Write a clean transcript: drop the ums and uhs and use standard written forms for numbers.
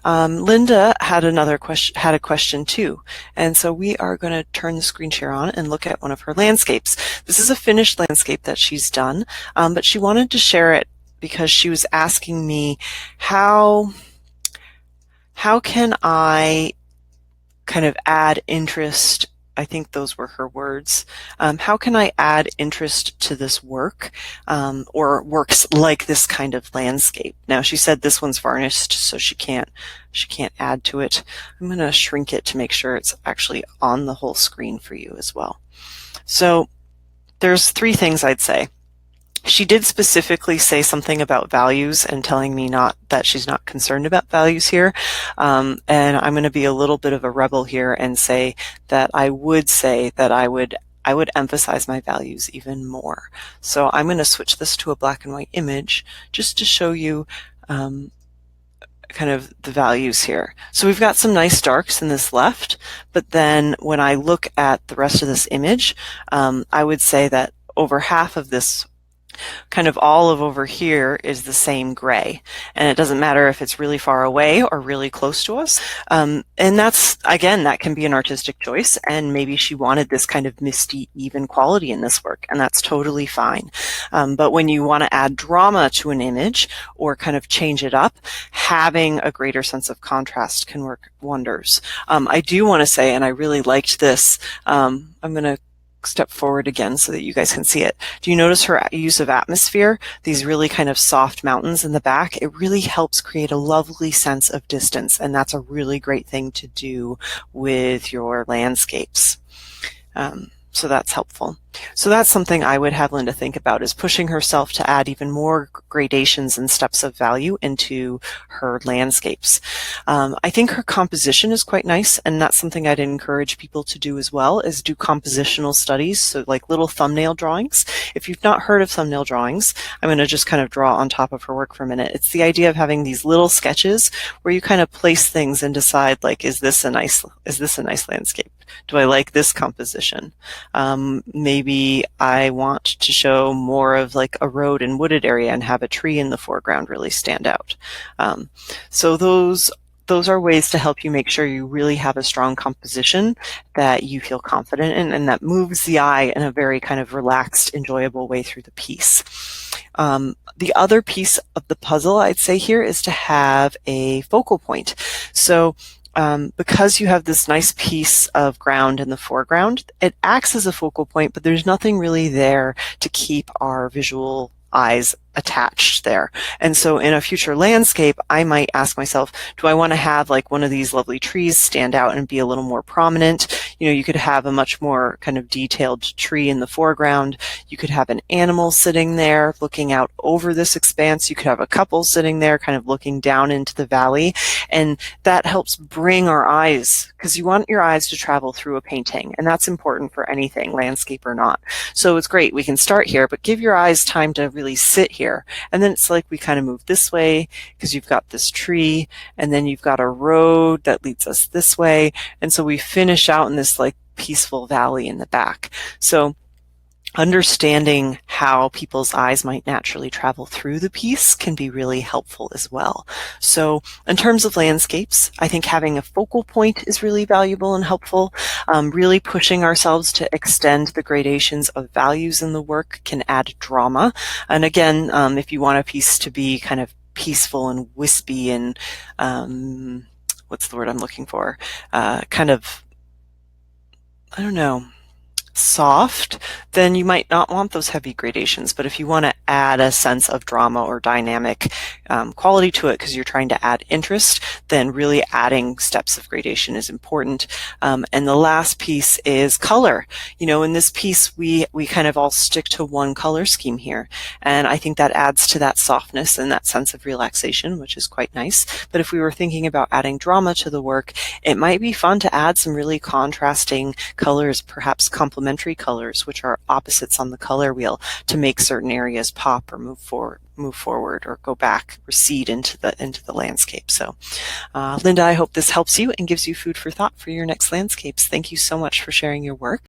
Linda had had a question too. And so we are going to turn the screen share on and look at one of her landscapes. This is a finished landscape that she's done, but she wanted to share it because she was asking me how can I kind of add interest. I think those were her words. How can I add interest to this work, or works like this kind of landscape? Now she said this one's varnished, so she can't add to it. I'm going to shrink it to make sure it's actually on the whole screen for you as well. So there's three things I'd say. She did specifically say something about values and telling me that she's not concerned about values here. And I'm going to be a little bit of a rebel here and say that I would emphasize my values even more. So I'm going to switch this to a black and white image just to show you kind of the values here. So we've got some nice darks in this left, but then when I look at the rest of this image, I would say that over half of this, kind of all of over here, is the same gray, and it doesn't matter if it's really far away or really close to us. And that's, again, that can be an artistic choice, and maybe she wanted this kind of misty, even quality in this work, and that's totally fine. But when you want to add drama to an image or kind of change it up, having a greater sense of contrast can work wonders. I do want to say, and I really liked this, I'm going to step forward again so that you guys can see it. Do you notice her use of atmosphere? These really kind of soft mountains in the back, it really helps create a lovely sense of distance, and that's a really great thing to do with your landscapes. So that's helpful. So that's something I would have Linda think about, is pushing herself to add even more gradations and steps of value into her landscapes. I think her composition is quite nice, and that's something I'd encourage people to do as well, is do compositional studies, so like little thumbnail drawings. If you've not heard of thumbnail drawings, I'm going to just kind of draw on top of her work for a minute. It's the idea of having these little sketches where you kind of place things and decide, like, is this a nice landscape? Do I like this composition? Maybe I want to show more of like a road and wooded area and have a tree in the foreground really stand out. So those are ways to help you make sure you really have a strong composition that you feel confident in and that moves the eye in a very kind of relaxed, enjoyable way through the piece. The other piece of the puzzle I'd say here is to have a focal point. So because you have this nice piece of ground in the foreground, it acts as a focal point, but there's nothing really there to keep our visual eyes attached there. And so in a future landscape, I might ask myself, do I want to have like one of these lovely trees stand out and be a little more prominent? You know, you could have a much more kind of detailed tree in the foreground. You could have an animal sitting there looking out over this expanse. You could have a couple sitting there kind of looking down into the valley. And that helps bring our eyes, because you want your eyes to travel through a painting. And that's important for anything, landscape or not. So it's great. We can start here, but give your eyes time to really sit here. And then it's like we kind of move this way because you've got this tree, and then you've got a road that leads us this way. And so we finish out in this like peaceful valley in the back. So understanding how people's eyes might naturally travel through the piece can be really helpful as well. So in terms of landscapes, I think having a focal point is really valuable and helpful. Really pushing ourselves to extend the gradations of values in the work can add drama. And again, if you want a piece to be kind of peaceful and wispy and what's the word I'm looking for? Kind of, I don't know, soft, then you might not want those heavy gradations. But if you want to add a sense of drama or dynamic quality to it because you're trying to add interest, then really adding steps of gradation is important. And the last piece is color. You know, in this piece, we kind of all stick to one color scheme here. And I think that adds to that softness and that sense of relaxation, which is quite nice. But if we were thinking about adding drama to the work, it might be fun to add some really contrasting colors, perhaps complementary colors, which are opposites on the color wheel, to make certain areas pop or move forward or go back, recede into the landscape. So Linda, I hope this helps you and gives you food for thought for your next landscapes. Thank you so much for sharing your work.